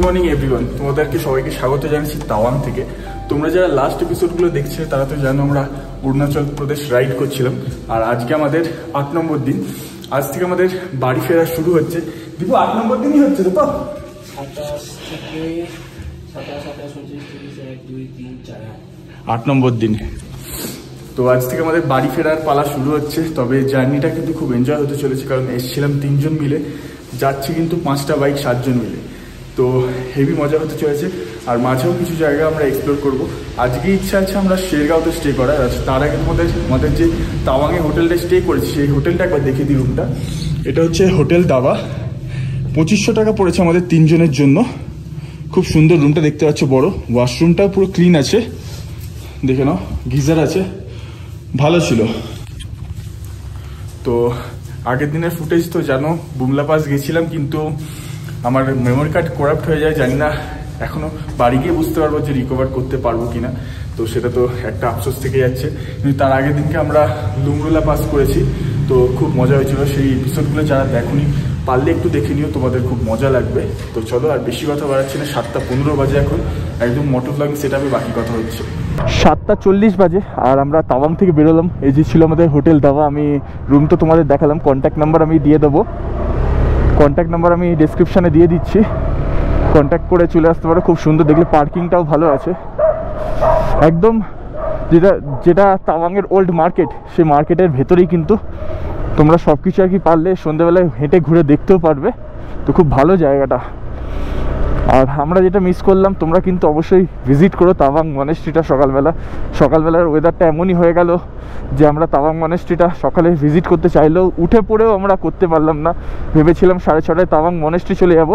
Morning everyone, তোমাদেরকে সবাইকে স্বাগত জানাচ্ছি তাওয়াং থেকে। তোমরা যারা লাস্ট এপিসোডগুলো দেখছিলে তারা তো জানো আমরা অরুণাচল প্রদেশ রাইড করছিলাম, আর আজকে আমাদের 8 নম্বর দিন। আজ থেকে আমাদের বাড়ি ফেরা শুরু হচ্ছে। দীপু 8 নম্বর দিনই হচ্ছে তো? 8 নম্বর দিন। তো আজ থেকে আমাদের বাড়ি ফেরার পালা শুরু হচ্ছে। তবে জার্নিটা কিন্তু খুব এনজয় হতে চলেছে, কারণ এসেছিলাম 3 জন মিলে, যাচ্ছি কিন্তু 5টা বাইক 7 জন মিলে। তো হেভি মজা হতে চলেছে। আর মাঝেও কিছু জায়গা আমরা এক্সপ্লোর করব। আজকে ইচ্ছা আছে আমরা শেরগাঁওতে স্টে করার। তার আগে আমাদের যে তাওয়াংয়ে হোটেলটা স্টে করেছি সেই হোটেলটা একবার দেখে দিই। রুমটা এটা হচ্ছে হোটেল দাবা। 2500 টাকা পড়েছে আমাদের 3 জনের জন্য। খুব সুন্দর রুমটা দেখতে পাচ্ছ, বড়। ওয়াশরুমটাও পুরো ক্লিন আছে, দেখে নাও। গিজার আছে, ভালো ছিল। তো আগের দিনের ফুটেজ তো জানো, বুমলা পাস গেছিলাম, কিন্তু আমার মেমোরি কার্ড করাপ্ট হয়ে যায়। জানি না এখনো বাড়ি গিয়ে বুঝতে পারবো যে রিকভার করতে পারবো কিনা। তো সেটা তো একটা আফসোস থেকে যাচ্ছে। কিন্তু তার আগের দিনকে আমরা লুংরুলা পাস করেছি, তো খুব মজা হয়েছিল। সেই এপিসোডগুলো যারা দেখোনি পারলে একটু দেখে নিও, তোমাদের খুব মজা লাগবে। তো চলো, আর বেশি কথা বাড়াচ্ছি না। 7টা 15 বাজে এখন, একদম মোটর ব্লগিং সেটআপে বাকি কথা হচ্ছে। 7টা 40 বাজে আর আমরা তাওয়াং থেকে বেরোলাম। এই যে ছিল আমাদের হোটেল দাবা। আমি রুম তো তোমাদের দেখালাম, কন্ট্যাক্ট নাম্বার আমি দিয়ে দেবো। কন্ট্যাক্ট নাম্বার আমি ডিসক্রিপশানে দিয়ে দিচ্ছি, কন্ট্যাক্ট করে চলে আসতে পারো। খুব সুন্দর, দেখলে পার্কিংটাও ভালো আছে একদম। যেটা তাওয়াংয়ের ওল্ড মার্কেট, সেই মার্কেটের ভেতরেই কিন্তু তোমরা সব কিছু আর কি পারলে সন্ধ্যেবেলায় হেঁটে ঘুরে দেখতেও পারবে। তো খুব ভালো জায়গাটা। আর আমরা যেটা মিস করলাম, তোমরা কিন্তু অবশ্যই ভিজিট করো তাওয়াং মনেস্ট্রিটা সকালবেলার ওয়েদারটা এমনই হয়ে গেল যে আমরা তাওয়াং মনেস্ট্রিটা সকালে ভিজিট করতে চাইলেও উঠে পড়েও আমরা করতে পারলাম না। ভেবেছিলাম 6:30টায় তাওয়াং মনেস্ট্রি চলে যাব,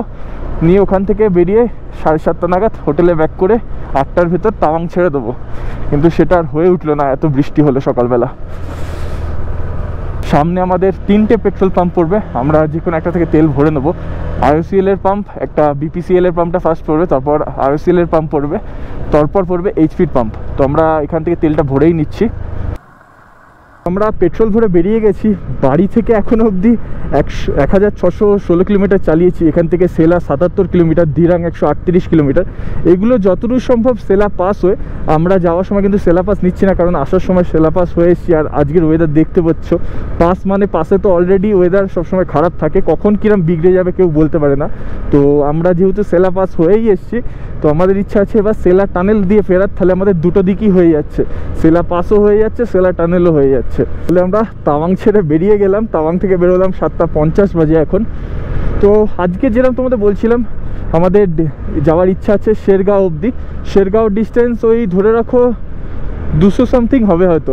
নিয়ে ওখান থেকে বেরিয়ে 7:30 নাগাদ হোটেলে ব্যাক করে 8টার ভেতর তাওয়াং ছেড়ে দেবো। কিন্তু সেটা আর হয়ে উঠলো না, এত বৃষ্টি হলো সকালবেলা। সামনে আমাদের 3টে পেট্রোল পাম্প পড়বে, আমরা যে কোনো একটা থেকে তেল ভরে নেবো। IOCL এর পাম্প একটা, BPCL এর পাম্পটা ফার্স্ট পড়বে, তারপর IOCL এর পাম্প পড়বে, তারপর পড়বে HP পাম্প। তো আমরা এখান থেকে তেলটা ভরেই নিচ্ছি। আমরা পেট্রোল ভরে বেরিয়ে গেছি। বাড়ি থেকে এখনও অবধি 1616 কিলোমিটার চালিয়েছি। এখান থেকে সেলা 77 কিলোমিটার, দিরাং 138 কিলোমিটার। এগুলো যতদূর সম্ভব সেলা পাস হয়ে, আমরা যাওয়ার সময় কিন্তু সেলা পাস নিচ্ছি না, কারণ আসার সময় সেলা পাস হয়ে এসেছি। আর আজকের ওয়েদার দেখতে পাচ্ছ, পাস মানে পাসে তো অলরেডি ওয়েদার সবসময় খারাপ থাকে, কখন কিরম বিগড়ে যাবে কেউ বলতে পারে না। তো আমরা যেহেতু সেলা পাস হয়েই এসেছি, তো আমাদের ইচ্ছা আছে এবার সেলা টানেল দিয়ে ফেরার। তাহলে আমাদের দুটো দিকই হয়ে যাচ্ছে, সেলা পাসও হয়ে যাচ্ছে, সেলা টানেলও হয়ে যাচ্ছে। তাহলে আমরা তাওয়াং ছেড়ে বেরিয়ে গেলাম। তাওয়াং থেকে বেরোলাম 7:50 বাজে এখন। তো আজকে যেরকম তোমাদের বলছিলাম, আমাদের যাওয়ার ইচ্ছা আছে শেরগাঁও অবধি। শেরগাঁও ডিস্টেন্স ওই ধরে রাখো 200 সামথিং হবে হয়তো।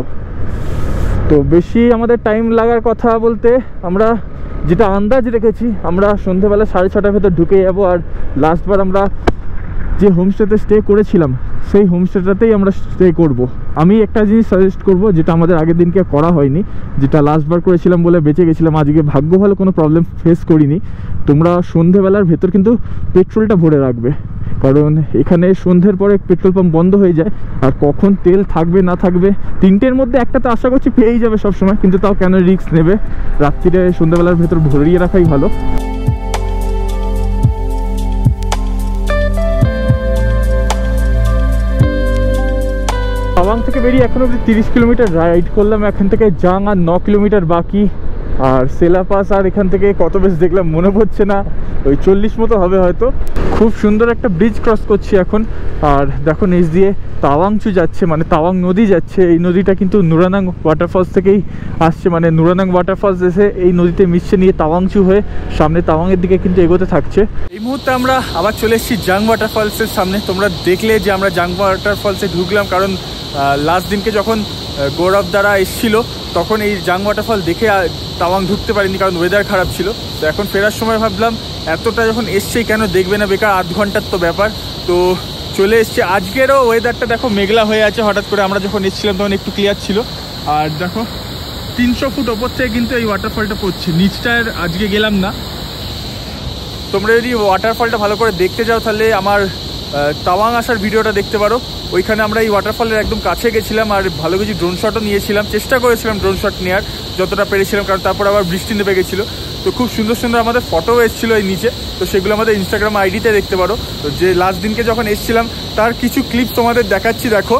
তো বেশি আমাদের টাইম লাগার কথা বলতে, আমরা যেটা আন্দাজ রেখেছি, আমরা সন্ধ্যেবেলা 6:30টার ভেতর ঢুকে যাবো। আর লাস্টবার আমরা যে হোমস্টেতে স্টে করেছিলাম, সেই হোমস্টেটাতেই আমরা স্টে করব। আমি একটা জিনিস সাজেস্ট করব, যেটা আমাদের আগের দিনকে করা হয়নি, যেটা লাস্টবার করেছিলাম বলে বেঁচে গেছিলাম। আজকে ভাগ্য ভালো, কোনো প্রবলেম ফেস করিনি। তোমরা সন্ধ্যেবেলার ভেতর কিন্তু পেট্রোলটা ভরে রাখবে, কারণ এখানে সন্ধ্যের পরে পেট্রোল পাম্প বন্ধ হয়ে যায়। আর কখন তেল থাকবে না থাকবে, 3টের মধ্যে একটা তো আশা করছি পেয়েই যাবে সবসময়, কিন্তু তাও কেন রিস্ক নেবে। রাত্রিরে সন্ধ্যেবেলার ভেতর ভরিয়ে রাখাই ভালো। তাওয়াং থেকে বেরিয়ে এখন অবধি 30 কিলোমিটার রাইড করলাম। এখান থেকে জাং আর 9 কিলোমিটার বাকি। আর সেলা পাস আর এখান থেকে কত বেশ দেখলাম মনে পড়ছে না, ওই 40 মতো হবে হয়তো। খুব সুন্দর একটা ব্রিজ ক্রস করছি এখন। আর দেখো নিচ দিয়ে তাওয়াংচু যাচ্ছে, মানে তাওয়াং নদী যাচ্ছে। এই নদীটা কিন্তু নুরানাং ওয়াটারফলস থেকেই আসছে, মানে নুরানাং ওয়াটারফলস এসে এই নদীতে মিশছে, নিয়ে তাওয়াংচু হয়ে সামনে তাওয়াংয়ের দিকে কিন্তু এগোতে থাকছে। এই মুহূর্তে আমরা আবার চলে এসেছি জাং ওয়াটারফলসের সামনে। তোমরা দেখলে যে আমরা জাং ওয়াটারফলসে ঢুকলাম, কারণ লাস্ট দিনকে যখন গৌরব দ্বারা এসেছিল তখন এই জাং ওয়াটারফল দেখে তাওয়াং ঢুকতে পারিনি, কারণ ওয়েদার খারাপ ছিল। তো এখন ফেরার সময় ভাবলাম এতটা যখন এসছেই কেন দেখবে না, বেকার 8 ঘন্টার তো ব্যাপার। তো চলে এসছে। আজকেরও ওয়েদারটা দেখো মেঘলা হয়ে আছে, হঠাৎ করে আমরা যখন এসেছিলাম তখন একটু ক্লিয়ার ছিল। আর দেখো 300 ফুট ওপর থেকে কিন্তু এই ওয়াটারফলটা পড়ছে। নিচটার আজকে গেলাম না। তোমরা যদি ওয়াটারফলটা ভালো করে দেখতে যাও, তাহলে আমার তাওয়াং আসার ভিডিওটা দেখতে পারো। ওইখানে আমরা এই ওয়াটারফলের একদম কাছে গেছিলাম, আর ভালো কিছু ড্রোন শটও নিয়েছিলাম, চেষ্টা করেছিলাম ড্রোন শট নেওয়ার যতটা পেরেছিলাম, কারণ তারপর আবার বৃষ্টি নেমে গেছিলো। তো তো খুব সুন্দর সুন্দর আমাদের ফটোও এসেছিলো এই নিচে, তো সেগুলো আমাদের ইনস্টাগ্রাম আইডিতে দেখতে পারো। তো যে লাস্ট দিনকে যখন এসেছিলাম তার কিছু ক্লিপ তোমাদের দেখাচ্ছি, দেখো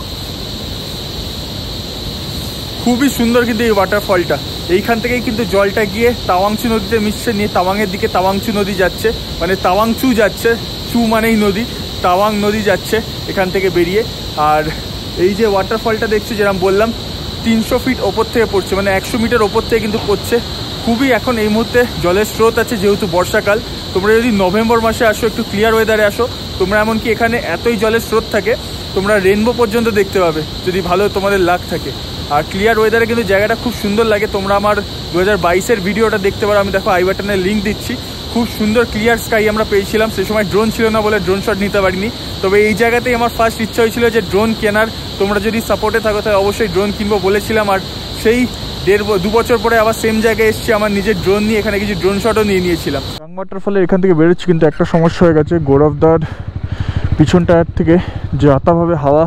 খুবই সুন্দর কিন্তু এই ওয়াটারফলটা। এইখান থেকেই কিন্তু জলটা গিয়ে তাওয়াংচু নদীতে মিশছে, নিয়ে তাওয়াংয়ের দিকে তাওয়াংচু নদী যাচ্ছে, মানে তাওয়াংচু যাচ্ছে, চু মানেই নদী, তাওয়াং নদী যাচ্ছে এখান থেকে বেরিয়ে। আর এই যে ওয়াটারফলটা দেখছো, যেরকম বললাম 300 ফিট ওপর থেকে পড়ছে, মানে 100 মিটার ওপর থেকে কিন্তু পড়ছে। খুবই এখন এই মুহূর্তে জলের স্রোত আছে, যেহেতু বর্ষাকাল। তোমরা যদি নভেম্বর মাসে আসো, একটু ক্লিয়ার ওয়েদারে আসো, তোমরা এমনকি এখানে এতই জলের স্রোত থাকে তোমরা রেনবো পর্যন্ত দেখতে পাবে, যদি ভালো তোমাদের লাক থাকে। আর ক্লিয়ার ওয়েদারে কিন্তু জায়গাটা খুব সুন্দর লাগে। তোমরা আমার 2022-এর ভিডিওটা দেখতে পারো, আমি দেখো আই বাটনের লিঙ্ক দিচ্ছি। খুব সুন্দর ক্লিয়ার স্কাই আমরা পেয়েছিলাম, সে সময় ড্রোন ছিল না বলে ড্রোন শট নিতে পারিনি। তবে এই জায়গাতেই আমার ফার্স্ট ইচ্ছা হয়েছিল যে ড্রোন কেনার। তোমরা যদি সাপোর্টে থাকো তাহলে অবশ্যই ড্রোন কিনবো বলেছিলাম। আর সেই 1.5-2 বছর পরে আবার সেম জায়গায় এসেছি আমার নিজের ড্রোন নিয়ে, এখানে কিছু ড্রোন শটও নিয়ে নিয়েছিলাম। জাং ওয়াটারফলে এখান থেকে বেরোচ্ছি, কিন্তু একটা সমস্যা হয়ে গেছে। গৌরবদার পিছন টায়ার থেকে যে আতাভাবে হাওয়া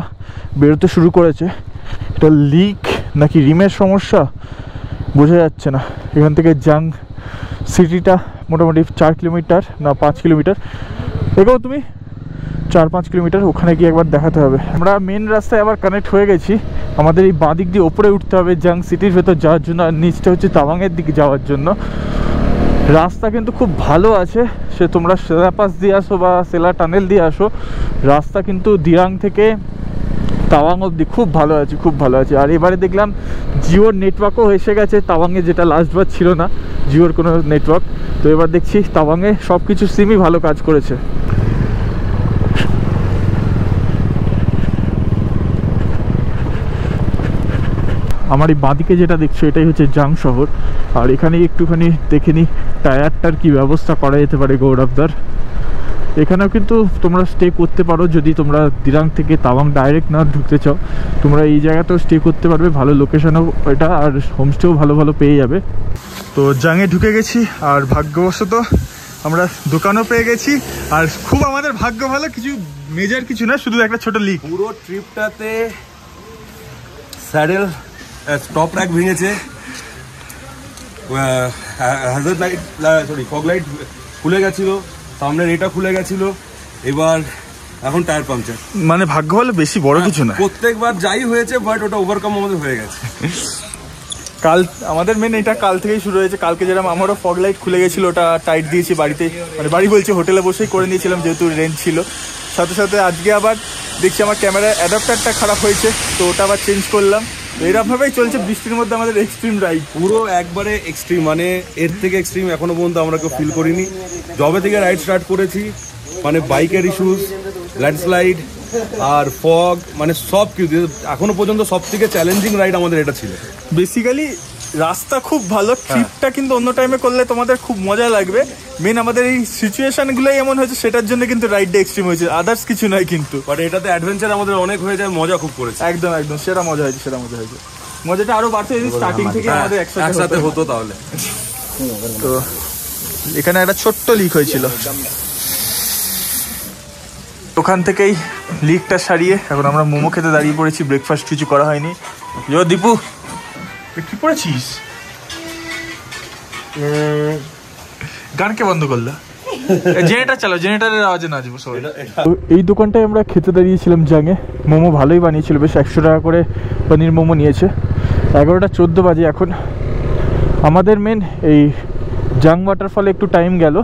বেরোতে শুরু করেছে, এটা লিক নাকি রিমের সমস্যা বোঝা যাচ্ছে না। এখান থেকে জাং সিটিটা মোটামুটি 4 কিলোমিটার না 5 কিলোমিটার, এগো তুমি 4-5 কিলোমিটার, ওখানে গিয়ে একবার দেখাতে হবে। আমরা মেন রাস্তায় আবার কানেক্ট হয়ে গেছি। আমাদের এই বাঁ দিক দিয়ে ওপরে উঠতে হবে জাং সিটির ভেতর যাওয়ার জন্য, আর নিচটা হচ্ছে তাওয়াংয়ের দিকে যাওয়ার জন্য। রাস্তা কিন্তু খুব ভালো আছে, সে তোমরা সেলা পাস দিয়ে আসো বা সেলা টানেল দিয়ে আসো, রাস্তা কিন্তু দিরাং থেকে তাওয়াং অবধি খুব ভালো আছে, খুব ভালো আছে। আর এবারে দেখলাম জিওর নেটওয়ার্কও এসে গেছে তাওয়াংয়ে, যেটা লাস্টবার ছিল না জিওর কোনো নেটওয়ার্ক। তো এবার দেখছি তাওয়াংয়ে সব কিছু সিমই ভালো কাজ করেছে। আমার এই বাঁদিকে যেটা দেখছো এটাই হচ্ছে জাং শহর। আর এখানে একটুখানি দেখে নিই টায়ারটার কি ব্যবস্থা করা যেতে পারে গৌরবদার। এখানেও কিন্তু তোমরা স্টে করতে পারো, যদি তোমরা দিরাং থেকে তাওয়াং ডাইরেক্ট না ঢুকতে চাও, তোমরা এই জায়গাতেও স্টে করতে পারবে। ভালো লোকেশনও এটা, আর হোমস্টেও ভালো ভালো পেয়ে যাবে। তো জাংয়ে ঢুকে গেছি, আর ভাগ্যবশত আমরা দোকানও পেয়ে গেছি। আর খুব আমাদের ভাগ্য ভালো, কিছু মেজর কিছু না, শুধু একটা ছোট লিক। পুরো ট্রিপটাতে স্যাডেল টপ র্যাক ভেঙেছে, Hazard light sorry fog light খুলে গেছিল, সামনের এটা খুলে গেছিল, এবার এখন টায়ার পাংচার। মানে ভাগ্য ভালো, বেশি বড় কিছু না। প্রত্যেকবার যাই হয়েছে, বাট ওটা ওভারকাম আমাদের হয়ে গেছে। কাল আমাদের মেন এটা কাল থেকেই শুরু হয়েছে। কালকে যেরকম আমারও ফগ লাইট খুলে গেছিলো, ওটা টাইট দিয়েছি বাড়িতে, মানে বাড়ি বলছে হোটেলে বসেই করে নিয়েছিলাম যেহেতু রেন্ট ছিল। সাথে সাথে আজকে আবার দেখছি আমার ক্যামেরার অ্যাডাপ্টারটা খারাপ হয়েছে, তো ওটা আবার চেঞ্জ করলাম। এরকমভাবেই চলছে বৃষ্টির মধ্যে আমাদের এক্সট্রিম রাইড। পুরো একবারে এক্সট্রিম, মানে এর থেকে এক্সট্রিম এখনো পর্যন্ত আমরা কেউ ফিল করিনি। যবে থেকে রাইড স্টার্ট করেছি, মানে বাইকের ইস্যুস, ল্যান্ডস্লাইড আর ফগ, মানে সব কিছু এখনো পর্যন্ত সব থেকে চ্যালেঞ্জিং রাইড আমাদের এটা ছিল। বেসিক্যালি রাস্তা খুব ভালো, ট্রিপটা কিন্তু অন্য টাইমে করলে তোমাদের খুব মজা লাগবে। মেন আমাদের এই সিচুয়েশনগুলোই এমন হয়েছে, সেটার জন্য কিন্তু রাইডটা এক্সট্রিম হয়েছে, আদার্স কিছু নয় কিন্তু। বাট এটাতে অ্যাডভেঞ্চার আমাদের অনেক হয়ে যায়, মজা খুব করেছে। একদম একদম সেটা মজা হয়েছে, সেটা মজা হয়েছে। মজাটা আরো বাড়তে যদি স্টার্টিং থেকে আমাদের একসাথে হতো তাহলে। তো এখানে একটা ছোট্ট লিক হয়েছিল, ওখান থেকেই লিকটা সারিয়ে এখন আমরা মোমো খেতে দাঁড়িয়ে পড়েছি। ব্রেকফাস্ট কিছু করা হয়নি। দীপু কি পড়েছিস? গান কে বন্ধ করলা? জেনারেটর চালাও, জেনারেটরের আওয়াজে নাচবো সবাই। এই দোকানটায় আমরা খেতে দাঁড়িয়েছিলাম জাংয়ে। মোমো ভালোই বানিয়েছিল, বেশ 100 টাকা করে পনির মোমো নিয়েছে। 11:14 বাজে এখন। আমাদের মেন এই জাং ওয়াটারফলে একটু টাইম গেল,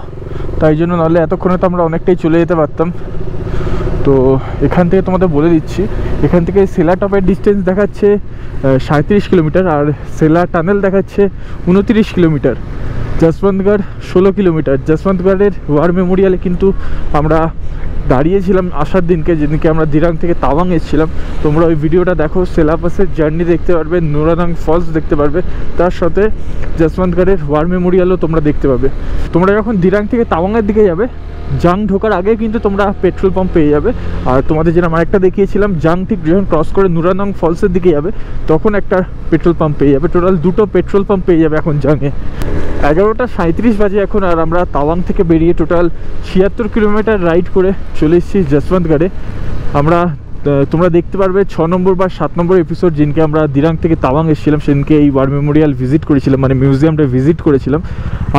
তাই জন্য নাহলে এতক্ষণে তো আমরা অনেকটাই চলে যেতে পারতাম। তো এখান থেকে তোমাদের বলে দিচ্ছি, এখান থেকে সেলা টপের ডিস্টেন্স দেখাচ্ছে 37 কিলোমিটার, আর সেলা টানেল দেখাচ্ছে 29 কিলোমিটার। যশবন্তগড় 16 কিলোমিটার। যশবন্তগড়ের ওয়ার মেমোরিয়ালে কিন্তু আমরা দাঁড়িয়েছিলাম আসার দিনকে, যেদিনকে আমরা দিরাং থেকে তাওয়াং এসেছিলাম। তোমরা ওই ভিডিওটা দেখো, সেলাপাসের জার্নি দেখতে পারবে, নোরানাং ফলস দেখতে পারবে, তার সাথে যশবন্তগড়ের ওয়ার মেমোরিয়ালও তোমরা দেখতে পাবে। তোমরা যখন দিরাং থেকে তাওয়াংয়ের দিকে যাবে, জাং ঢোকার আগে কিন্তু তোমরা পেট্রোল পাম্প পেয়ে যাবে। আর তোমাদের যেরকম আরেকটা দেখিয়েছিলাম, জাং ঠিক যখন ক্রস করে নুরানং ফলসের দিকে যাবে, তখন একটা পেট্রোল পাম্প পেয়ে যাবে। টোটাল 2টো পেট্রোল পাম্প পেয়ে যাবে এখন জাংয়ে। 11:37 বাজে এখন, আর আমরা তাওয়াং থেকে বেরিয়ে টোটাল 76 কিলোমিটার রাইড করে চলে এসেছি যশবন্তগড়ে। আমরা তোমরা দেখতে পারবে 6 নম্বর বা 7 নম্বর এপিসোড, যেদিনকে আমরা দিরাং থেকে তাওয়াং এসেছিলাম সেদিনকে এই ওয়ার মেমোরিয়াল ভিজিট করেছিলাম, মানে মিউজিয়ামটা ভিজিট করেছিলাম।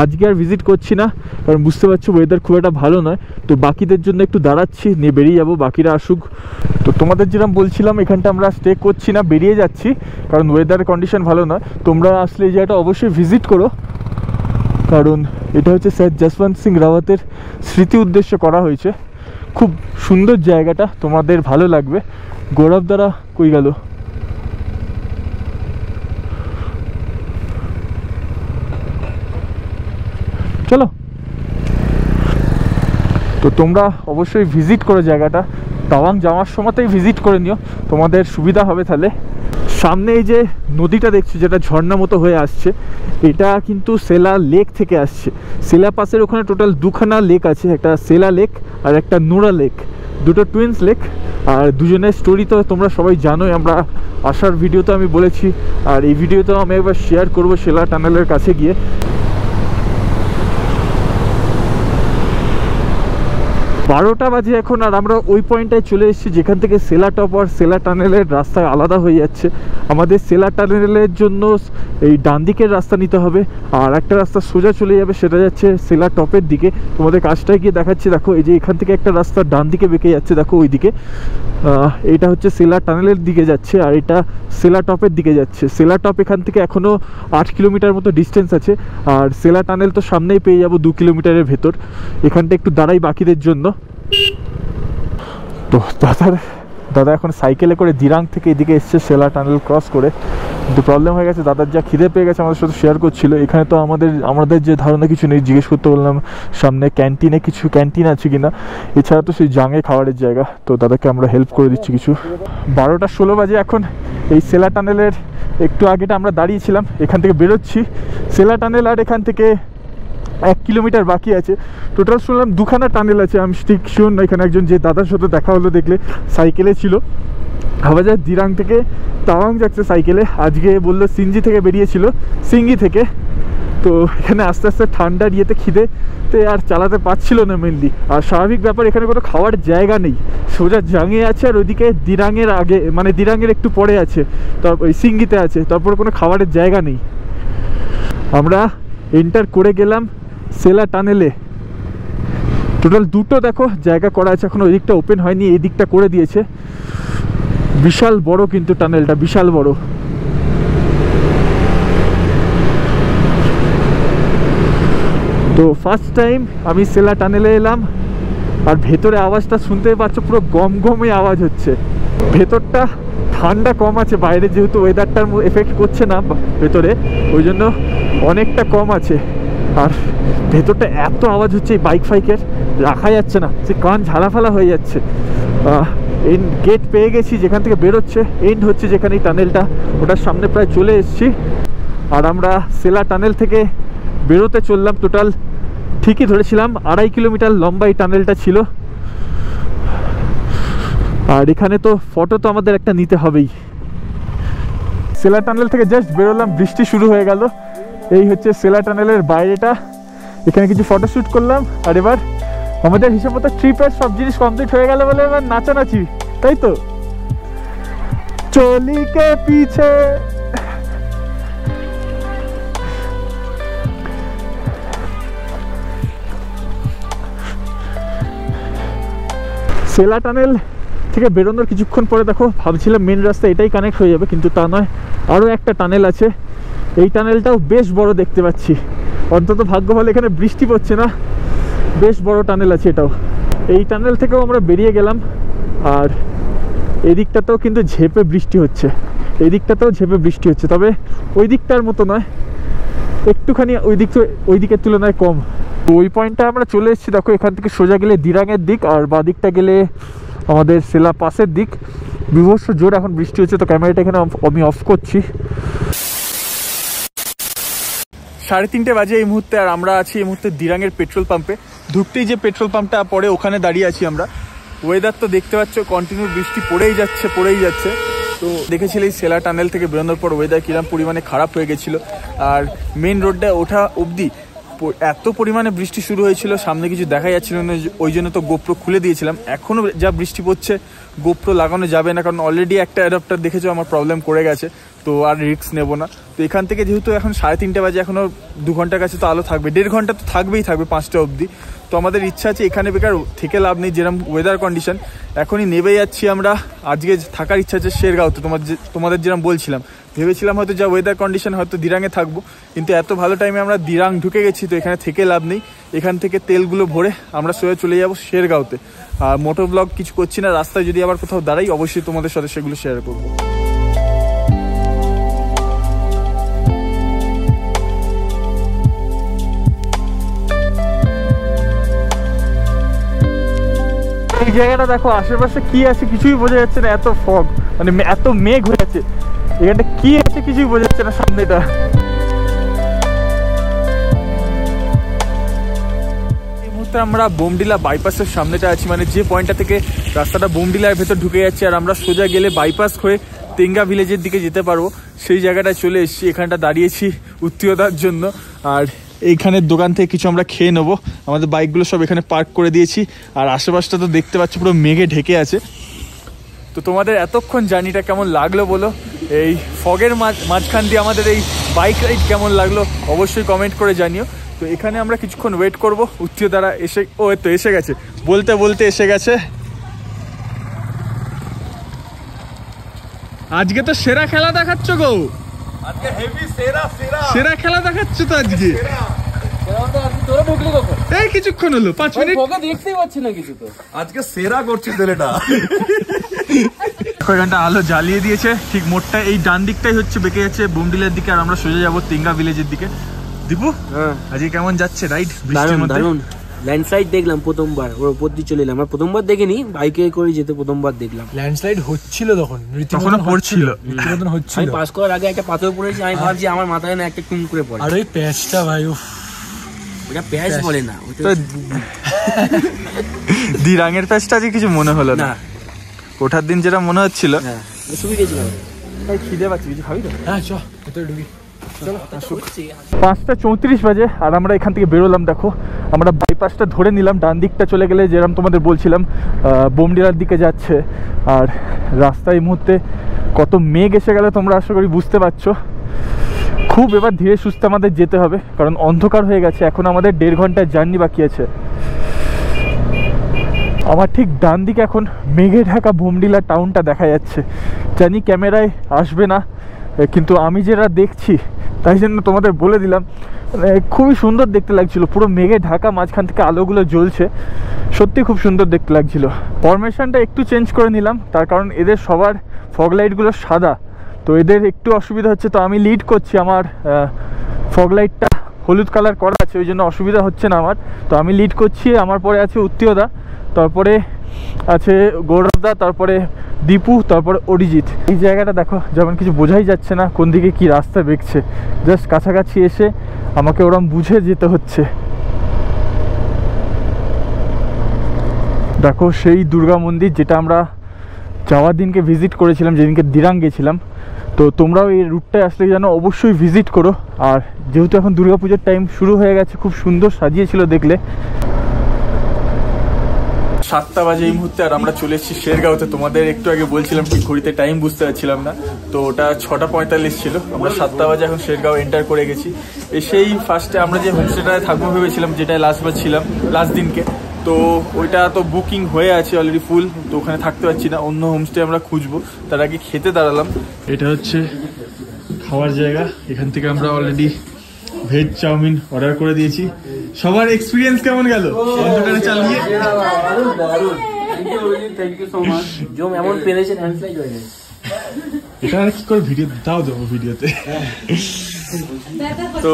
আজকে আর ভিজিট করছি না, কারণ বুঝতে পারছো ওয়েদার খুব একটা ভালো নয়। তো বাকিদের জন্য একটু দাঁড়াচ্ছি, নিয়ে বেরিয়ে যাবো, বাকিরা আসুক। তো তোমাদের যেরকম বলছিলাম, এখানটা আমরা স্টে করছি না, বেরিয়ে যাচ্ছি, কারণ ওয়েদারের কন্ডিশন ভালো নয়। তোমরা আসলে এই জায়গাটা অবশ্যই ভিজিট করো, কারণ এটা হচ্ছে স্যার যশবন্ত সিং রাওয়াতের স্মৃতি উদ্দেশ্যে করা হয়েছে। খুব সুন্দর জায়গাটা, তোমাদের ভালো লাগবে। গৌরব দ্বারা কই গেল? চলো। তো তোমরা অবশ্যই ভিজিট করো জায়গাটা, তাওয়াং যাওয়ার সময়তেই ভিজিট করে নিও, তোমাদের সুবিধা হবে। তাহলে সামনে এই যে নদীটা দেখছি, যেটা ঝর্ণা মতো হয়ে আসছে, এটা কিন্তু সেলা লেক থেকে আসছে। সেলা পাসের ওখানে টোটাল দুখানা লেক আছে, একটা সেলা লেক আর একটা নোরা লেক, দুটো টুইন্স লেক। আর দুজনের স্টোরি তো তোমরা সবাই জানোই, আমরা আসার ভিডিওতে আমি বলেছি, আর এই ভিডিওতেও আমি একবার শেয়ার করবো সেলা টানেলের কাছে গিয়ে। 12টা বাজে এখন, আর আমরা ওই পয়েন্টটায় চলে এসেছি যেখান থেকে সেলা টপ আর সেলা টানেলের রাস্তা আলাদা হয়ে যাচ্ছে। আমাদের সেলা টানেলের জন্য এই ডান দিকের রাস্তা নিতে হবে, আর একটা রাস্তা সোজা চলে যাবে, সেটা যাচ্ছে সেলা টপের দিকে। তোমাদের কাজটায় গিয়ে দেখাচ্ছি, দেখো এই যে এখান থেকে একটা রাস্তা ডান দিকে বেঁকে যাচ্ছে, দেখো ওই দিকে। এটা হচ্ছে সেলা টানেলের দিকে যাচ্ছে, আর এটা সেলা টপের দিকে যাচ্ছে। সেলা টপ এখান থেকে এখনও 8 কিলোমিটার মতো ডিস্টেন্স আছে, আর সেলা টানেল তো সামনেই পেয়ে যাবো 2 কিলোমিটারের ভেতর। এখানটা একটু দাঁড়াই বাকিদের জন্য। তো দাদা এখন সাইকেলে করে দিরাং থেকে এদিকে এসছে সেলা টানেল ক্রস করে, কিন্তু প্রবলেম হয়ে গেছে, দাদার যা খিদে পেয়ে গেছে আমাদের সাথে শেয়ার করছিল। এখানে তো আমাদের যে ধারণা কিছু নেই, জিজ্ঞেস করতে বললাম সামনে ক্যান্টিনে কিছু ক্যান্টিন আছে কিনা, এছাড়া তো সেই জাঙে খাবারের জায়গা। তো দাদাকে আমরা হেল্প করে দিচ্ছি কিছু। 12টা 16 বাজে এখন। এই সেলা টানেলের একটু আগেটা আমরা দাঁড়িয়েছিলাম, এখান থেকে বেরোচ্ছি। সেলা টানেল আর এখান থেকে 1 কিলোমিটার বাকি আছে। টোটাল শুনলাম 2খানা টানেল আছে, আমি ঠিক শিওর না। এখানে একজন যে দাদার সাথে দেখা হলো দেখলে, সাইকেলে ছিল, ভাবা যায় দিরাং থেকে তাওয়াং যাচ্ছে সাইকেলে। আজকে বললো সিনজি থেকে বেরিয়েছিল, সিঙ্গি থেকে। তো এখানে আস্তে আস্তে ঠান্ডার ইয়েতে খিদেতে আর চালাতে পারছিল না মেনলি। আর স্বাভাবিক ব্যাপার, এখানে কোনো খাওয়ার জায়গা নেই, সোজা জাঙে আছে, আর ওইদিকে দিরাংয়ের আগে, মানে দিরাংয়ের একটু পরে আছে, তারপর ওই সিঙ্গিতে আছে, তারপর কোনো খাবারের জায়গা নেই। আমরা এন্টার করে গেলাম সেলা টানেলে। টোটাল দুটো দেখো জায়গা করা আছে, এখন ওই দিকটা ওপেন হয়নি, এই দিকটা করে দিয়েছে। বিশাল বড় কিন্তু টানেলটা, বিশাল বড়। তো ফার্স্ট টাইম আমি সেলা টানেলে এলাম, আর ভেতরে আওয়াজটা শুনতে পাচ্ছ, পুরো গমগমে আওয়াজ হচ্ছে। ভেতরটা ঠান্ডা কম আছে, বাইরে যেহেতু ওয়েদারটার এফেক্ট করছে না ভেতরে, ওই জন্য অনেকটা কম আছে। আর ভেতরটা এত আওয়াজ হচ্ছে এই বাইক ফাইকের, রাখা যাচ্ছে না, সে কান ঝালাফালা হয়ে যাচ্ছে। গেট পেয়ে গেছি, যেখান থেকে বেরোচ্ছে, এন্ড হচ্ছে যেখানে এই টানেলটা, ওটার সামনে প্রায় চলে এসেছি। আর আমরা সেলা টানেল থেকে বেরোতে চললাম। টোটাল ঠিকই ধরেছিলাম 2.5 কিলোমিটার লম্বা এই টানেলটা ছিল। আর এখানে তো ফটো তো আমাদের একটা নিতে হবেই। সেলা টানেল থেকে জাস্ট বেরোলাম, বৃষ্টি শুরু হয়ে গেল। এই হচ্ছে সেলা টানেলের বাইরেটা, এখানে কিছু ফটোশ্যুট করলাম। আর এবার আমাদের হিসাব মতো ট্রিপের সব জিনিস কমপ্লিট হয়ে গেল বলে এবার নাচানাচি, তাই তো। চলিকে পিছে সেলা টানেল থেকে বেরোনোর কিছুক্ষণ পরে দেখো, ভাবছিলাম মেন রাস্তা এটাই কানেক্ট হয়ে যাবে, কিন্তু তা নয়, আরও একটা টানেল আছে। এই টানেলটাও বেশ বড় দেখতে পাচ্ছি, অন্তত ভাগ্য ভালো এখানে বৃষ্টি পড়ছে না, বেশ বড় টানেল আছে এটাও। এই টানেল থেকেও আমরা বেরিয়ে গেলাম। আর এদিকটাতেও কিন্তু ঝেপে বৃষ্টি হচ্ছে, এদিকটাতেও ঝেপে বৃষ্টি হচ্ছে, তবে ওই দিকটার মতো নয়, একটুখানি ওই দিকের তুলনায় কম। তো ওই পয়েন্টটা আমরা চলে এসেছি। দেখো এখান থেকে সোজা গেলে দিরাংয়ের দিক, আর বাঁ দিকটা গেলে আমাদের সেলা পাসের দিক। বিভৎস জোর এখন বৃষ্টি হচ্ছে, তো ক্যামেরাটা এখানে আমি অফ করছি। 3:30 বাজে এই মুহূর্তে, আর আমরা আছি এই মুহূর্তে দিরাংয়ের পেট্রোল পাম্পে। ঢুকতেই যে পেট্রোল পাম্পটা পড়ে, ওখানে দাঁড়িয়ে আছি আমরা। ওয়েদার তো দেখতে পাচ্ছ, কন্টিনিউ বৃষ্টি পড়েই যাচ্ছে। তো দেখেছিলে এই সেলা টানেল থেকে বেরোনোর পর ওয়েদার কিরম পরিমাণে খারাপ হয়ে গেছিলো। আর মেন রোডটা ওঠা অবধি এত পরিমাণে বৃষ্টি শুরু হয়েছিল, সামনে কিছু দেখা যাচ্ছিল না, ওই জন্য তো গোপ্রো খুলে দিয়েছিলাম। এখনও যা বৃষ্টি পড়ছে গোপ্রো লাগানো যাবে না, কারণ অলরেডি একটা অ্যাডাপ্টার দেখেছো আমার প্রবলেম করে গেছে, তো আর রিস্ক নেবো না। তো এখান থেকে যেহেতু এখন 3:30 বাজে, এখনও 2 ঘন্টার কাছে তো আলো থাকবে, 1.5 ঘন্টা তো থাকবেই থাকবে 5টা অবধি। তো আমাদের ইচ্ছা আছে এখানে বেকার থেকে লাভ নেই, যেরকম ওয়েদার কন্ডিশন এখনই নেবে যাচ্ছি আমরা। আজকে থাকার ইচ্ছা আছে শেরগাঁওতে, তোমাদের যেরকম বলছিলাম, ভেবেছিলাম হয়তো যা ওয়েদার কন্ডিশন হয়তো দিরাঙে থাকবো, কিন্তু এত ভালো টাইমে আমরা দিরাং ঢুকে গেছি, তো এখানে থেকে লাভ নেই। এখান থেকে তেলগুলো ভরে আমরা সোজা চলে যাবো শেরগাঁওতে। আর মোটো ব্লগ কিছু করছি না, রাস্তায় যদি আবার কোথাও দাঁড়াই অবশ্যই তোমাদের সাথে সেগুলো শেয়ার করবো। এই জায়গাটা দেখো, আশেপাশে কি আছে কিছুই বোঝা যাচ্ছে না, এত ফগ, মানে এত মেঘ হয়ে আছে, এখানটা কি আছে কিছুই বোঝা যাচ্ছে না সামনেটা। এই মুহূর্তে আমরা বোমডিলা বাইপাসের সামনেটা আছি, মানে যে পয়েন্টটা থেকে রাস্তাটা বোমডিলার ভেতর ঢুকে যাচ্ছে, আর আমরা সোজা গেলে বাইপাস হয়ে তেঙ্গা ভিলেজের দিকে যেতে পারবো, সেই জায়গাটায় চলে এসেছি। এখানটা দাঁড়িয়েছি উত্তীয়তার জন্য, আর এইখানের দোকান থেকে কিছু আমরা খেয়ে নেবো। আমাদের বাইকগুলো সব এখানে পার্ক করে দিয়েছি, আর আশেপাশটা তো দেখতে পাচ্ছ পুরো মেঘে ঢেকে আছে। তো তোমাদের এতক্ষণ জার্নিটা কেমন লাগলো বলো, এই ফগের মাঝখান দিয়ে আমাদের এই বাইক রাইড কেমন লাগলো অবশ্যই কমেন্ট করে জানিও। তো এখানে আমরা কিছুক্ষণ ওয়েট করবো, উত্তীয়তারা এসে তো এসে গেছে, বলতে বলতে এসে গেছে। আজকে তো সেরা খেলা দেখাচ্ছ গো, আজকে হেভি সেরা খেলা দেখাচ্ছ তো আজকে। এই কিছুক্ষণ হলো, 5 মিনিট দেখতেই পাচ্ছি না কিছু, তো আজকে সেরা করছি ছেলেটা। এখানটা আলো জ্বালিয়ে দিয়েছে, ঠিক মোড়টা এই ডান দিকটাই হচ্ছে বেঁকে যাচ্ছে বোমডিলের দিকে, আর আমরা সোজা যাবো তেঙ্গা ভিলেজের দিকে। দীপু, আজকে কেমন যাচ্ছে রাইড? দারুণ ল্যান্ডস্লাইড দেখলাম প্রথমবার, ওর উপর দিয়ে চলে এলাম। আমরা প্রথমবার দেখিনি, বাইকে করে যেতে প্রথমবার দেখলাম। ল্যান্ডস্লাইড হচ্ছিল তখন, তখন পড়ছিল, হচ্ছিল। আমি পাস করার আগে একটা পাথর পড়েছি, আমি ভাবছি আমার মাথায় না একটা টুম করে পড়ে। আর ওই প্যাচটা ভাই, ওটা প্যাচ বলে না, দিরাঙের প্যাচটা আজকে কিছু মনে হলো না, ওঠার দিন যেটা মনে হচ্ছিল। হ্যাঁ শুয়ে গেছিলাম। খিদে পাচ্ছি, কিছু খাবি তো? হ্যাঁ চ ভেতরে ঢুকি। 5:34 বাজে, আর আমরা এখান থেকে বেরোলাম। দেখো আমরা বাইপাসটা ধরে নিলাম, ডান দিকটা চলে গেলে যেরকম তোমাদের বলছিলাম বোমডিলার দিকে যাচ্ছে। আর রাস্তায় এই মুহূর্তে কত মেঘ এসে গেলে তোমরা আশা করি বুঝতে পারছো। খুব এবার ধীরে সুস্থে আমাদের যেতে হবে, কারণ অন্ধকার হয়ে গেছে, এখন আমাদের 1.5 ঘন্টার জার্নি বাকি আছে। আমার ঠিক ডান দিকে এখন মেঘে ঢাকা বোমডিলা টাউনটা দেখা যাচ্ছে। জানি ক্যামেরায় আসবে না, কিন্তু আমি যেটা দেখছি তাই জন্য তোমাদের বলে দিলাম। খুবই সুন্দর দেখতে লাগছিল, পুরো মেঘে ঢাকা, মাঝখান থেকে আলোগুলো জ্বলছে, সত্যি খুব সুন্দর দেখতে লাগছিল। ফরমেশনটা একটু চেঞ্জ করে নিলাম, তার কারণ এদের সবার ফগ লাইটগুলো সাদা, তো এদের একটু অসুবিধা হচ্ছে। তো আমি লিড করছি, আমার ফগ লাইটটা হলুদ কালার করা আছে, ওই জন্য অসুবিধা হচ্ছে না আমার। তো আমি লিড করছি, আমার পরে আছে উত্তীয়দা, তারপরে আছে গৌরবদা, তারপরে দীপু, তারপরে অরিজিৎ। এই জায়গাটা দেখো, যেমন কিছু বোঝাই যাচ্ছে না কোন দিকে কি রাস্তা বেঁকছে, জাস্ট কাছাকাছি এসে আমাকে ওরম বুঝে যেতে হচ্ছে। দেখো সেই দুর্গা মন্দির যেটা আমরা যাওয়ার দিনকে ভিজিট করেছিলাম, যেদিনকে দিরাং গেছিলাম। তো তোমরাও এই রুটটায় আসলে যেন অবশ্যই ভিজিট করো। আর যেহেতু এখন দুর্গাপুজোর টাইম শুরু হয়ে গেছে, খুব সুন্দর সাজিয়েছিল দেখলে। 7টা বাজে এই মুহূর্তে, আর আমরা চলে এসেছি শেরগাঁওতে। তোমাদের একটু আগে বলছিলাম ঠিক ঘড়িতে টাইম বুঝতে পারছিলাম না, তো ওটা 6:45 ছিল। আমরা 7টা বাজে এখন শেরগাঁও এন্টার করে গেছি। এসেই ফার্স্টে আমরা যে হোমস্টেটায় থাকবো ভেবেছিলাম, যেটায় লাস্টবার ছিলাম লাস্ট দিনকে, তো ওইটা তো বুকিং হয়ে আছে অলরেডি ফুল, তো ওখানে থাকতে পারছি না, অন্য হোমস্টে আমরা খুঁজবো। তার আগে খেতে দাঁড়ালাম। এটা হচ্ছে খাওয়ার জায়গা, এখান থেকে আমরা অলরেডি ভেজ চাউমিন অর্ডার করে দিয়েছি। সবার এক্সপিরিয়েন্স কেমন গেল অন্ধকারে চালিয়ে? এটা কি করে ভিডিও দাও দেবো ভিডিওতে। তো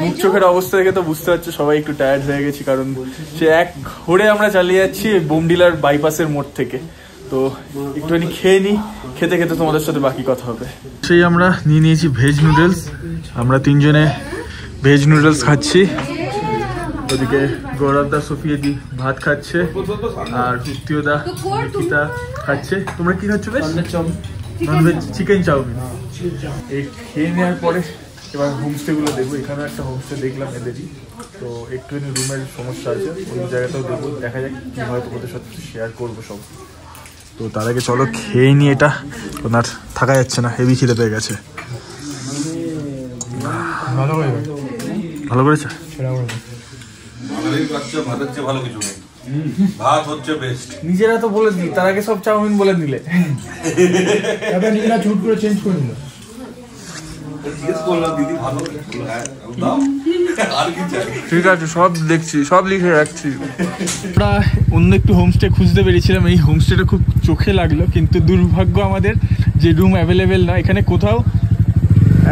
মুখ চোখের অবস্থা দেখে তো বুঝতে পারছো সবাই একটু টায়ার্ড হয়ে গেছি, কারণ সে এক ঘোরে আমরা চালিয়ে যাচ্ছি বোমডিলার বাইপাসের মোড় থেকে। তো একটুখানি খেয়ে নিই, খেতে খেতে তোমাদের সাথে বাকি কথা হবে। সেই আমরা নিয়ে নিয়েছি ভেজ নুডলস, আমরা 3 জনে ভেজ নুডলস খাচ্ছি। ওদিকে গৌরবদা সোফিয়াদি ভাত খাচ্ছে, আর উত্তীয়দা নিকিতা খাচ্ছে। তোমরা কি খাচ্ছ? বেশ ননভেজ চিকেন চাউমিন। এই খেয়ে নেওয়ার পরে এবার হোমস্টেগুলো দেখবো। এখানেও একটা হোমস্টে দেখলাম এদেরই, তো একটুখানি রুমের সমস্যা আছে, ওই জায়গাটাও দেখবো, দেখা যাক কী হয়, তোমাদের সাথে শেয়ার করবো সব। তো তার আগে চলো খেয়ে নিয়ে, এটা ওনার থাকা যাচ্ছে না, হেভি খিদে পেয়ে গেছে। ভালো করে ভালো করেছে। ভালো কিছু নেই, ভাত হচ্ছে বেস্ট। নিজেরা তো বলে দিই, তার আগে সব চাউমিন বলে দিলে। এবার নিজেরা চুট করে চেঞ্জ করে নিল। ঠিক আছে, সব দেখছি, সব লিখে রাখছি। আমরা অন্য একটু হোমস্টে খুঁজতে পেরেছিলাম, এই হোমস্টেটা খুব চোখে লাগলো, কিন্তু দুর্ভাগ্য আমাদের যে রুম অ্যাভেলেবেল নয় এখানে কোথাও,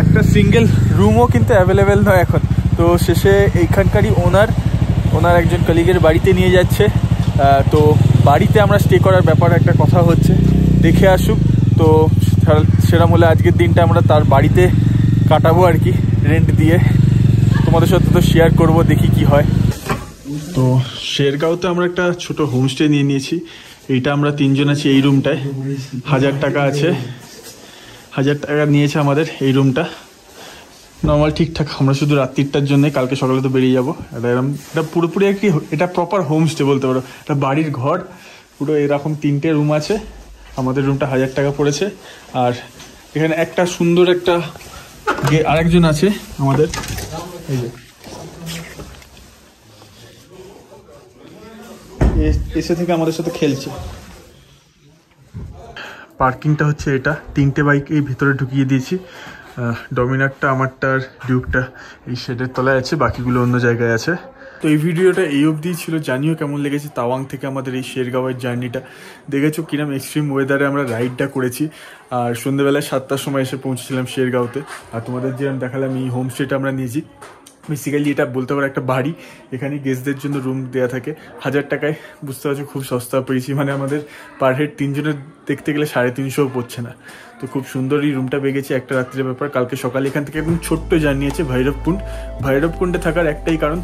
একটা সিঙ্গেল রুমও কিন্তু অ্যাভেলেবেল নয় এখন। তো শেষে এইখানকারই ওনার একজন কলিগের বাড়িতে নিয়ে যাচ্ছে। তো বাড়িতে আমরা স্টে করার ব্যাপারে একটা কথা হচ্ছে, দেখে আসুক। তো সেরকম হলে আজকের দিনটা আমরা তার বাড়িতে কাটাবো আর কি, রেন্ট দিয়ে। তোমাদের সাথে তো শেয়ার করবো, দেখি কি হয়। তো শেরগাঁওতে আমরা একটা ছোট হোমস্টে নিয়ে নিয়েছি। এইটা আমরা 3 জন আছি এই রুমটায়। 1000 টাকা আছে, 1000 টাকা নিয়েছে আমাদের এই রুমটা। নর্মাল ঠিকঠাক, আমরা শুধু রাত্রিটার জন্য, কালকে সকালে তো বেরিয়ে যাবো। এটা পুরোপুরি একটি, এটা প্রপার হোমস্টে বলতে পারো, এটা বাড়ির ঘর পুরো। এরকম 3টে রুম আছে, আমাদের রুমটা 1000 টাকা পড়েছে। আর এখানে একটা সুন্দর একটা আরেকজন আছে আমাদের, এই যে এসে থেকে আমাদের সাথে খেলছে। পার্কিংটা হচ্ছে এটা, 3টে বাইক এই ভিতরে ঢুকিয়ে দিয়েছি। ডমিনারটা, আমারটার ডিউকটা এই শেডের তলায় আছে, বাকিগুলো অন্য জায়গায় আছে। তো এই ভিডিওটা এই অবধি ছিল, জানিও কেমন লেগেছে তাওয়াং থেকে আমাদের এই শেরগাঁওয়ের জার্নিটা। দেখেছো কিরম এক্সট্রিম ওয়েদারে আমরা রাইডটা করেছি, আর সন্ধ্যেবেলায় 7টার সময় এসে পৌঁছেছিলাম শেরগাঁওতে। আর তোমাদের যেরকম দেখালাম এই হোমস্টেটা আমরা নিয়েছি, বেসিক্যালি এটা বলতে পারো একটা বাড়ি, এখানে গেস্টদের জন্য রুম দেওয়া থাকে 1000 টাকায়। বুঝতে পারছো খুব সস্তা পেয়েছি, মানে আমাদের পার হেড 3 জনের দেখতে গেলে 350 পড়ছে না। তো খুব সুন্দর এই রুমটা পেয়ে গেছি, একটা রাত্রের ব্যাপার। কালকে সকালে এখান থেকে একদম ছোট্ট জার্নি আছে ভৈরবকুণ্ডে থাকার একটাই কারণ,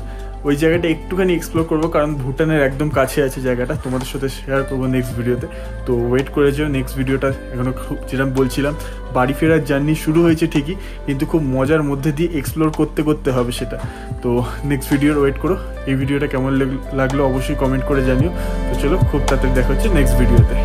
ওই জায়গাটা একটুখানি এক্সপ্লোর করবো, কারণ ভুটানের একদম কাছে আছে জায়গাটা, তোমাদের সাথে শেয়ার করবো নেক্সট ভিডিওতে। তো ওয়েট করে যাও নেক্সট ভিডিওটা। এখনো খুব, যেরকম বলছিলাম, বাড়ি ফেরার জার্নি শুরু হয়েছে ঠিকই, কিন্তু খুব মজার মধ্যে দিয়ে এক্সপ্লোর করতে করতে হবে সেটা। তো নেক্সট ভিডিওর ওয়েট করো। এই ভিডিওটা কেমন লাগলো অবশ্যই কমেন্ট করে জানিও। তো চলো, খুব তাড়াতাড়ি দেখা হচ্ছে নেক্সট ভিডিওতে।